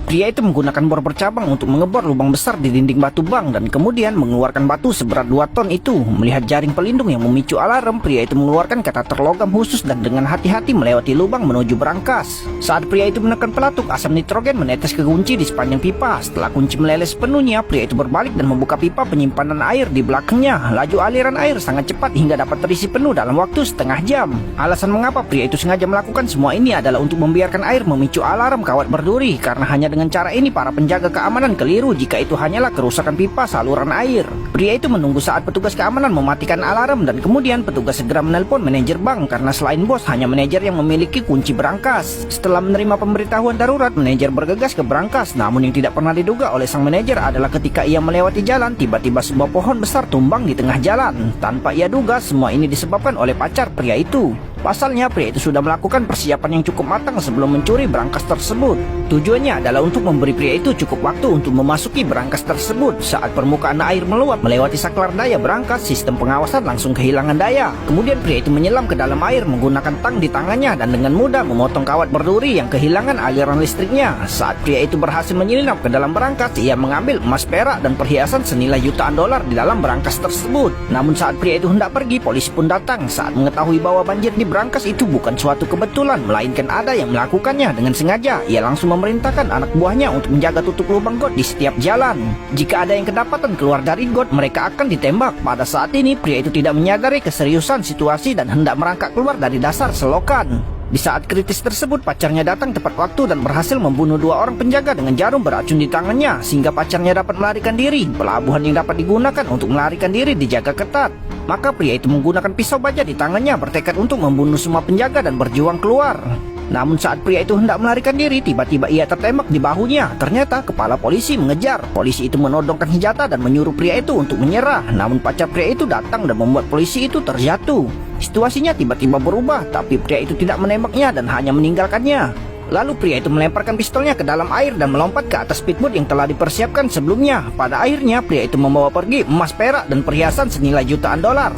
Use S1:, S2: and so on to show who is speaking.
S1: Pria itu menggunakan bor bercabang untuk mengebor lubang besar di dinding batu bank dan kemudian mengeluarkan batu seberat 2 ton itu. Melihat jaring pelindung yang memicu alarm, pria itu mengeluarkan kateter logam khusus dan dengan hati-hati melewati lubang menuju berangkas. Saat pria itu menekan pelatuk, asam nitrogen menetes ke kunci di sepanjang pipa. Setelah kunci meleleh sepenuhnya, pria itu berbalik dan membuka pipa penyimpanan air di belakangnya. Laju aliran air sangat cepat hingga dapat terisi penuh dalam waktu setengah jam. Alasan mengapa pria itu sengaja melakukan semua ini adalah untuk membiarkan air memicu alarm kawat berduri, karena hanya dengan cara ini para penjaga keamanan keliru jika itu hanyalah kerusakan pipa saluran air. Pria itu menunggu saat petugas keamanan mematikan alarm dan kemudian petugas segera menelpon manajer bank karena selain bos hanya manajer yang memiliki kunci berangkas. Setelah menerima pemberitahuan darurat, manajer bergegas ke berangkas, namun yang tidak pernah diduga oleh sang manajer adalah ketika ia melewati jalan, tiba-tiba sebuah pohon besar tumbang di tengah jalan. Tanpa ia duga, semua ini disebabkan oleh pacar pria itu. Pasalnya, pria itu sudah melakukan persiapan yang cukup matang sebelum mencuri berangkas tersebut. Tujuannya adalah untuk memberi pria itu cukup waktu untuk memasuki berangkas tersebut. Saat permukaan air meluap melewati saklar daya berangkas, sistem pengawasan langsung kehilangan daya. Kemudian pria itu menyelam ke dalam air menggunakan tang di tangannya dan dengan mudah memotong kawat berduri yang kehilangan aliran listriknya. Saat pria itu berhasil menyelinap ke dalam berangkas, ia mengambil emas, perak, dan perhiasan senilai jutaan dolar di dalam berangkas tersebut. Namun saat pria itu hendak pergi, polisi pun datang. Saat mengetahui bahwa banjir di berangkas itu bukan suatu kebetulan, melainkan ada yang melakukannya dengan sengaja, ia langsung memerintahkan anak buahnya untuk menjaga tutup lubang got di setiap jalan. Jika ada yang kedapatan keluar dari got, mereka akan ditembak. Pada saat ini, pria itu tidak menyadari keseriusan situasi dan hendak merangkak keluar dari dasar selokan. Di saat kritis tersebut, pacarnya datang tepat waktu dan berhasil membunuh 2 orang penjaga dengan jarum beracun di tangannya, sehingga pacarnya dapat melarikan diri. Pelabuhan yang dapat digunakan untuk melarikan diri dijaga ketat. Maka pria itu menggunakan pisau baja di tangannya, bertekad untuk membunuh semua penjaga dan berjuang keluar. Namun saat pria itu hendak melarikan diri, tiba-tiba ia tertembak di bahunya. Ternyata kepala polisi mengejar. Polisi itu menodongkan senjata dan menyuruh pria itu untuk menyerah. Namun pacar pria itu datang dan membuat polisi itu terjatuh. Situasinya tiba-tiba berubah, tapi pria itu tidak menembaknya dan hanya meninggalkannya. Lalu pria itu melemparkan pistolnya ke dalam air dan melompat ke atas speedboat yang telah dipersiapkan sebelumnya. Pada akhirnya pria itu membawa pergi emas, perak, dan perhiasan senilai jutaan dolar.